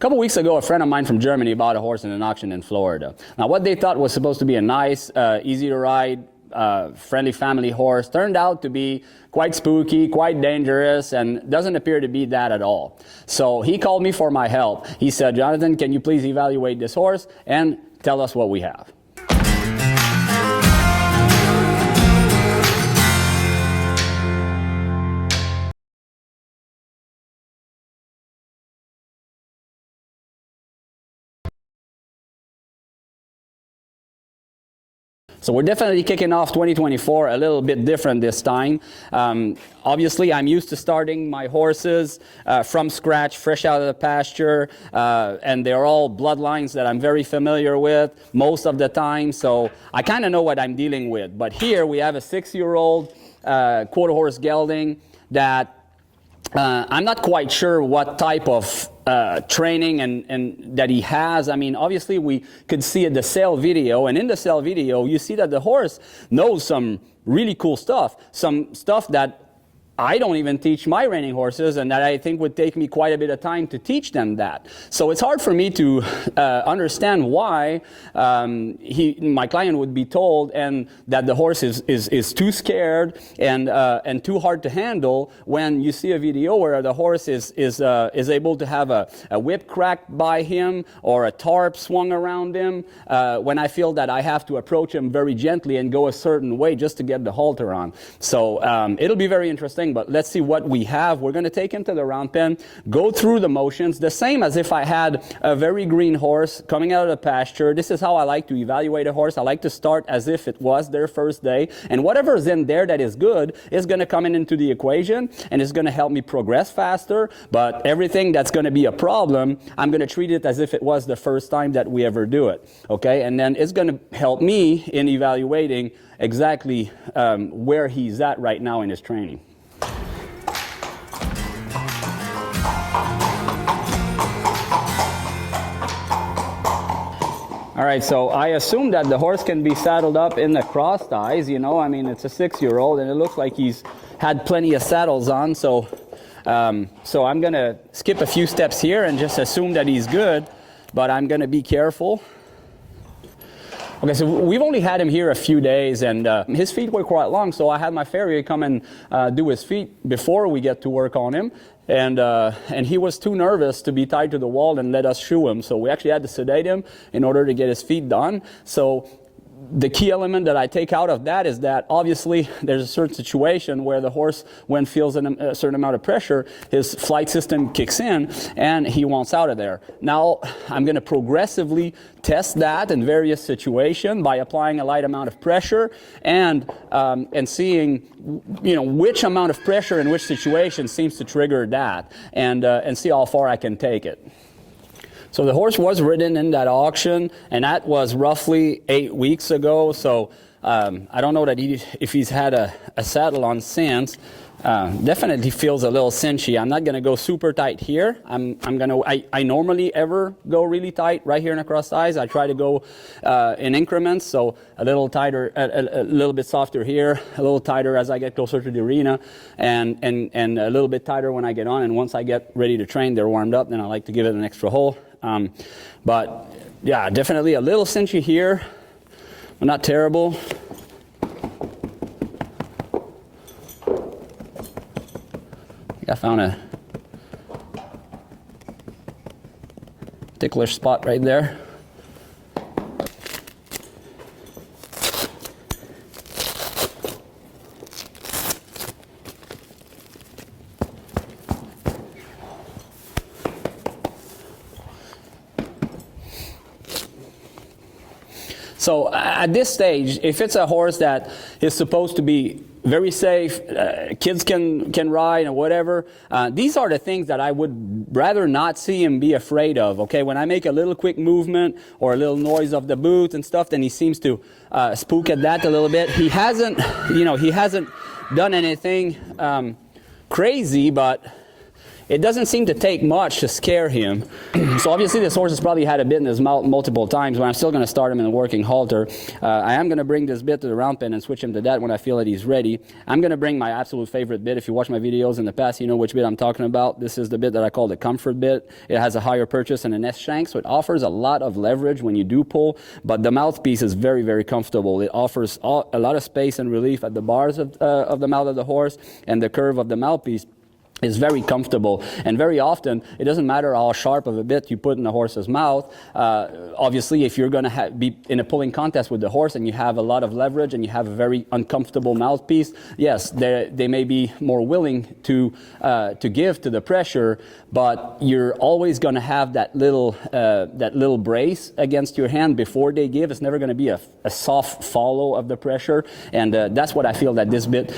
couple weeks ago, a friend of mine from Germany bought a horse in an auction in Florida. Now, what they thought was supposed to be a nice, easy to ride, friendly family horse turned out to be quite spooky, quite dangerous, and doesn't appear to be that at all. So he called me for my help. He said, Jonathan, can you please evaluate this horse and tell us what we have? So we're definitely kicking off 2024 a little bit different this time. Obviously, I'm used to starting my horses from scratch, fresh out of the pasture, and they're all bloodlines that I'm very familiar with most of the time, so I kind of know what I'm dealing with. But here we have a 6-year-old quarter horse gelding that I'm not quite sure what type of training and that he has. I mean, obviously we could see the sale video, and in the sale video you see that the horse knows some really cool stuff, some stuff that I don't even teach my reining horses, and that I think would take me quite a bit of time to teach them that. So it's hard for me to understand why my client would be told and that the horse is too scared and too hard to handle, when you see a video where the horse is able to have a whip cracked by him or a tarp swung around him, when I feel that I have to approach him very gently and go a certain way just to get the halter on. So it'll be very interesting. But let's see what we have. We're going to take him to the round pen, go through the motions, the same as if I had a very green horse coming out of the pasture. This is how I like to evaluate a horse. I like to start as if it was their first day, and whatever's in there that is good is going to come into the equation, and it's going to help me progress faster. But everything that's going to be a problem, I'm going to treat it as if it was the first time that we ever do it. Okay, and then it's going to help me in evaluating exactly where he's at right now in his training. All right, so I assume that the horse can be saddled up in the cross ties. You know, I mean, it's a 6-year-old, and it looks like he's had plenty of saddles on. So I'm going to skip a few steps here and just assume that he's good, but I'm going to be careful. Okay, so we've only had him here a few days, and his feet were quite long, so I had my farrier come and do his feet before we get to work on him. And he was too nervous to be tied to the wall and let us shoe him, so we actually had to sedate him in order to get his feet done. So the key element that I take out of that is that obviously there's a certain situation where the horse, when feels a certain amount of pressure, his flight system kicks in and he wants out of there. Now I'm going to progressively test that in various situations by applying a light amount of pressure and seeing, you know, which amount of pressure in which situation seems to trigger that, and see how far I can take it. So the horse was ridden in that auction, and that was roughly 8 weeks ago. So I don't know that if he's had a saddle on since. Definitely feels a little cinchy. I'm not going to go super tight here. I normally ever go really tight right here in the cross ties. I try to go in increments, so a little tighter, a little bit softer here, a little tighter as I get closer to the arena, and a little bit tighter when I get on. And once I get ready to train, they're warmed up, then I like to give it an extra hole. But yeah, definitely a little cinchy here, but not terrible. I found a ticklish spot right there. So at this stage, if it's a horse that is supposed to be very safe, kids can ride and whatever, these are the things that I would rather not see him be afraid of. Okay, when I make a little quick movement or a little noise of the boots and stuff, then he seems to spook at that a little bit. He hasn't done anything crazy, but it doesn't seem to take much to scare him. So obviously this horse has probably had a bit in his mouth multiple times, but I'm still going to start him in a working halter. I am going to bring this bit to the round pen and switch him to that when I feel that he's ready. I'm going to bring my absolute favorite bit. If you watch my videos in the past, you know which bit I'm talking about. This is the bit that I call the comfort bit. It has a higher purchase and an S shank, so it offers a lot of leverage when you do pull, but the mouthpiece is very, very comfortable. It offers a lot of space and relief at the bars of the mouth of the horse, and the curve of the mouthpiece is very comfortable. And very often, it doesn't matter how sharp of a bit you put in the horse's mouth. Obviously, if you're going to be in a pulling contest with the horse and you have a lot of leverage and you have a very uncomfortable mouthpiece, yes, they may be more willing to give to the pressure, but you're always going to have that little brace against your hand before they give. It's never going to be a soft follow of the pressure, and that's what I feel that this bit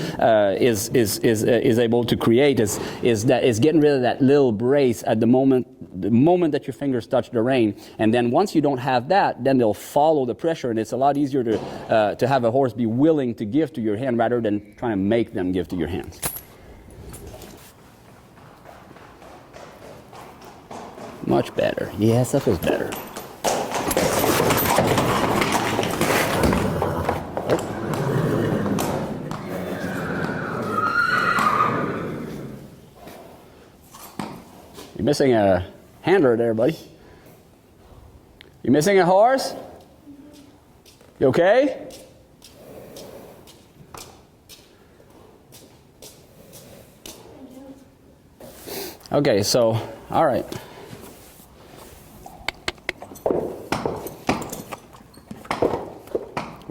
is able to create. Is getting rid of that little brace at the moment that your fingers touch the rein, and then once you don't have that, then they'll follow the pressure, and it's a lot easier to have a horse be willing to give to your hand rather than trying to make them give to your hands. Much better. Yes, that feels better. You're missing a handler there, buddy. You missing a horse? You okay? Okay, so, all right.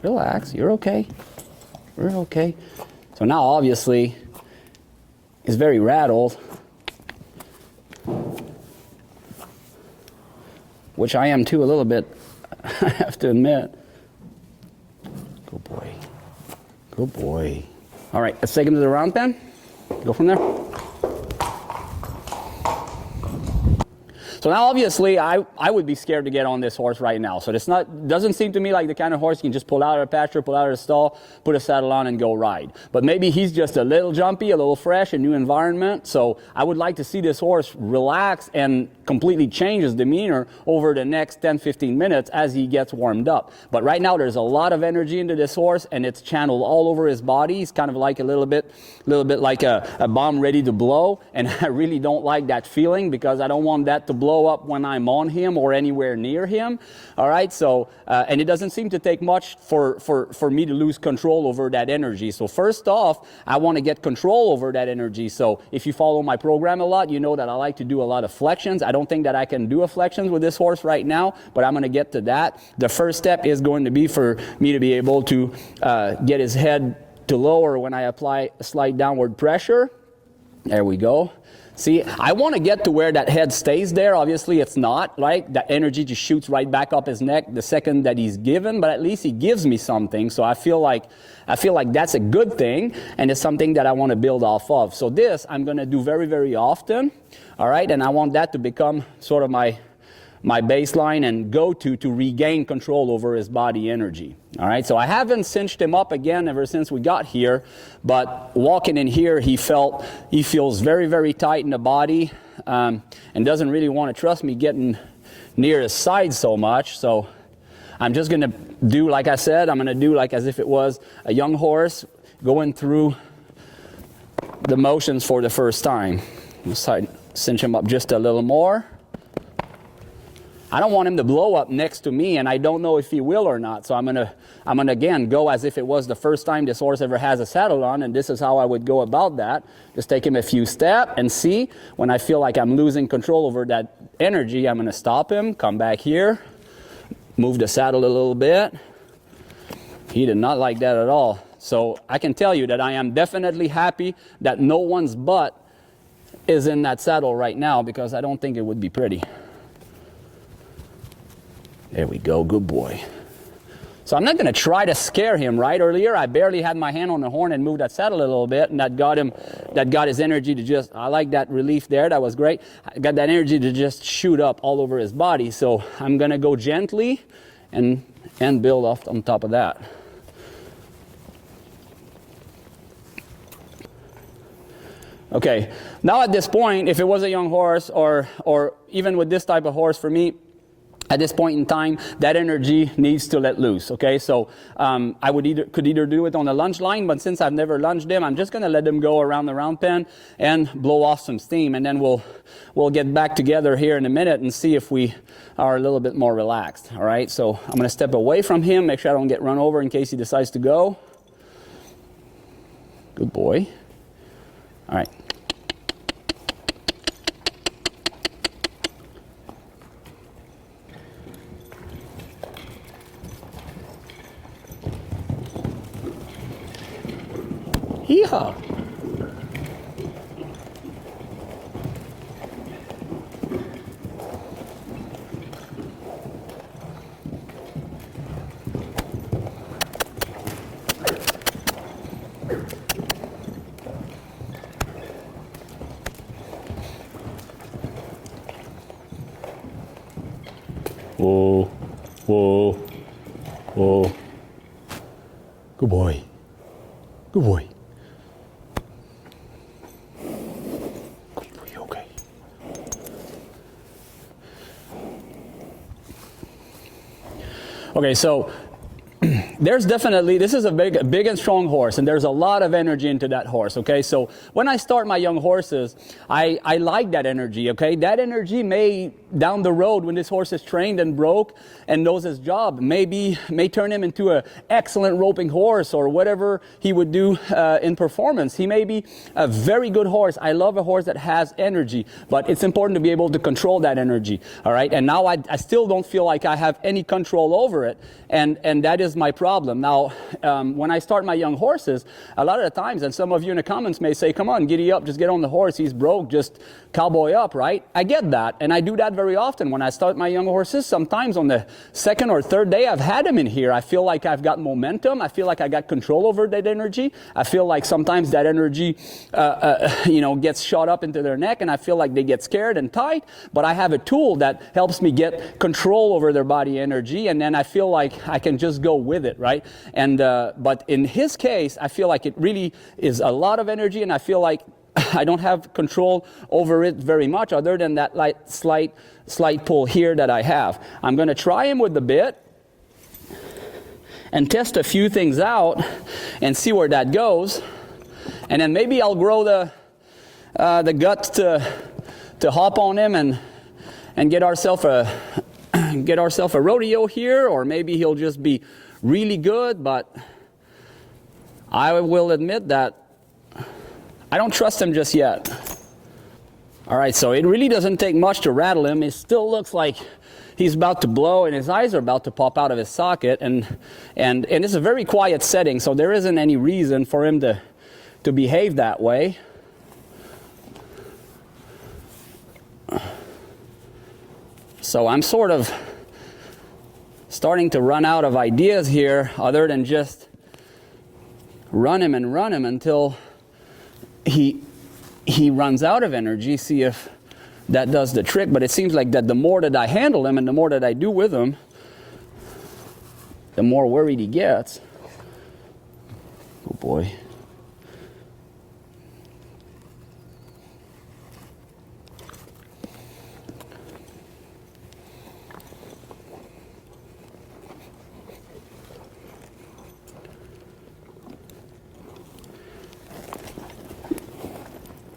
Relax, you're okay. We're okay. So now, obviously, he's very rattled, which I am too a little bit, I have to admit. Good boy. Good boy. All right, let's take him to the round pen. Go from there. So now, obviously, I would be scared to get on this horse right now. So doesn't seem to me like the kind of horse you can just pull out of the pasture, pull out of the stall, put a saddle on, and go ride. But maybe he's just a little jumpy, a little fresh, a new environment. So I would like to see this horse relax and completely change his demeanor over the next 10, 15 minutes as he gets warmed up. But right now, there's a lot of energy into this horse, and it's channeled all over his body. He's kind of like a little bit like a bomb ready to blow. And I really don't like that feeling, because I don't want that to blow up when I'm on him or anywhere near him. All right, so and it doesn't seem to take much for me to lose control over that energy. So first off, I want to get control over that energy. So if you follow my program a lot, you know that I like to do a lot of flexions. I don't think that I can do a flexions with this horse right now, but I'm going to get to that. The first step is going to be for me to be able to get his head to lower when I apply a slight downward pressure. There we go. See, I want to get to where that head stays there. Obviously, it's not, right? That energy just shoots right back up his neck the second that he's given, but at least he gives me something. So I feel like that's a good thing, and it's something that I want to build off of. So this I'm going to do very, very often, all right? And I want that to become sort of my baseline and go-to to regain control over his body energy. All right, so I haven't cinched him up again ever since we got here, but walking in here, he feels very, very tight in the body, and doesn't really want to trust me getting near his side so much. So I'm just going to do, like I said, I'm going to do like as if it was a young horse going through the motions for the first time. Let's cinch him up just a little more. I don't want him to blow up next to me, and I don't know if he will or not. So I'm gonna again go as if it was the first time this horse ever has a saddle on, and this is how I would go about that. Just take him a few steps and see. When I feel like I'm losing control over that energy, I'm gonna stop him, come back here, move the saddle a little bit. He did not like that at all. So I can tell you that I am definitely happy that no one's butt is in that saddle right now, because I don't think it would be pretty. There we go, good boy. So I'm not going to try to scare him, right? Earlier, I barely had my hand on the horn and moved that saddle a little bit, and that got his energy to just, I like that relief there, that was great. I got that energy to just shoot up all over his body. So I'm going to go gently and build off on top of that. Okay, now at this point, if it was a young horse, or even with this type of horse for me, at this point in time, that energy needs to let loose, okay? So I could either do it on the lunge line, but since I've never lunged him, I'm just gonna let him go around the round pen and blow off some steam, and then we'll get back together here in a minute and see if we are a little bit more relaxed, all right? So I'm gonna step away from him, make sure I don't get run over in case he decides to go. Good boy. All right. Yeehaw. Whoa, whoa, whoa. Good boy. Good boy. Okay, so there's definitely, this is a big and strong horse, and there's a lot of energy into that horse, okay? So when I start my young horses, I like that energy, okay? That energy may, down the road, when this horse is trained and broke and knows his job, may turn him into an excellent roping horse or whatever he would do in performance. He may be a very good horse. I love a horse that has energy, but it's important to be able to control that energy, all right? And now I still don't feel like I have any control over it, and that is my problem. Now, when I start my young horses, a lot of the times, and some of you in the comments may say, come on, giddy up, just get on the horse, he's broke, just cowboy up, right? I get that, and I do that very often when I start my young horses. Sometimes on the second or third day I've had them in here, I feel like I've got momentum, I feel like I got control over that energy, I feel like sometimes that energy gets shot up into their neck, and I feel like they get scared and tight, but I have a tool that helps me get control over their body energy, and then I feel like I can just go with it, right? And but in his case, I feel like it really is a lot of energy, and I feel like I don't have control over it very much, other than that slight pull here that I have. I'm going to try him with the bit and test a few things out and see where that goes, and then maybe I'll grow the guts to hop on him and get ourselves a rodeo here, or maybe he'll just be really good. But I will admit that I don't trust him just yet. All right, so it really doesn't take much to rattle him. It still looks like he's about to blow and his eyes are about to pop out of his socket, and it's a very quiet setting, so there isn't any reason for him to behave that way. So I'm sort of starting to run out of ideas here, other than just run him until he runs out of energy, see if that does the trick. But it seems like that the more that I handle him and the more that I do with him, the more worried he gets. Oh boy.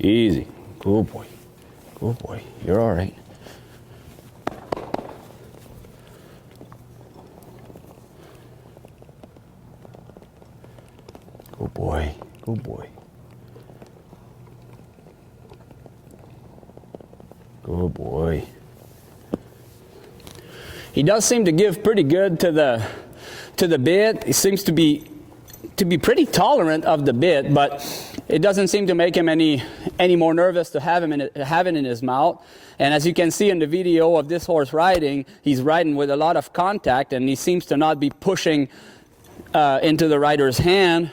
Easy. Good boy. Good boy. You're all right. Good boy. Good boy. Good boy. He does seem to give pretty good to the bit. He seems to be pretty tolerant of the bit, but it doesn't seem to make him any more nervous to have it in his mouth. And as you can see in the video of this horse riding, he's riding with a lot of contact, and he seems to not be pushing into the rider's hand.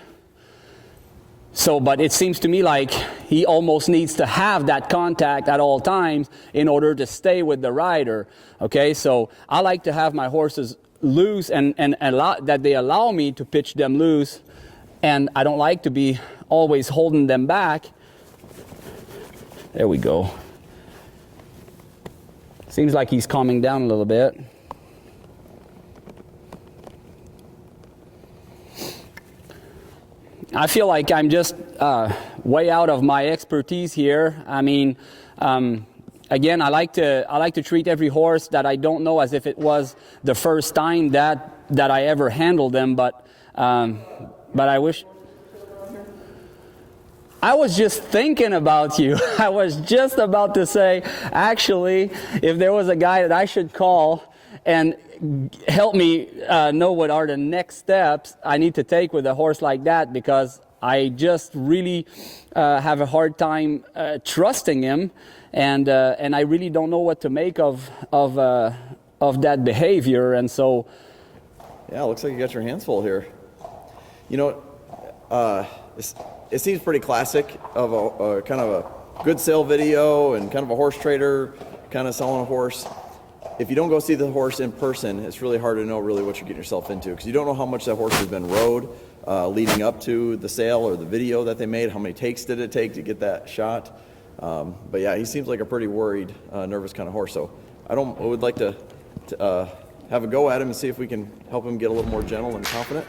So, but it seems to me like he almost needs to have that contact at all times in order to stay with the rider. Okay, so I like to have my horses loose and that they allow me to pitch them loose, and I don't like to be always holding them back. There we go. Seems like he's calming down a little bit. I feel like I'm just way out of my expertise here. I mean, again, I like to treat every horse that I don't know as if it was the first time that I ever handled them. But I wish. I was just thinking about you. I was just about to say, actually, if there was a guy that I should call and help me know what are the next steps I need to take with a horse like that, because I just really have a hard time trusting him, and I really don't know what to make of that behavior. And so, yeah, it looks like you got your hands full here. You know, it seems pretty classic of a kind of a good sale video and kind of a horse trader kind of selling a horse. If you don't go see the horse in person, it's really hard to know really what you're getting yourself into, because you don't know how much that horse has been rode leading up to the sale or the video that they made. How many takes did it take to get that shot? But yeah, he seems like a pretty worried, nervous kind of horse. So I would like to have a go at him and see if we can help him get a little more gentle and confident.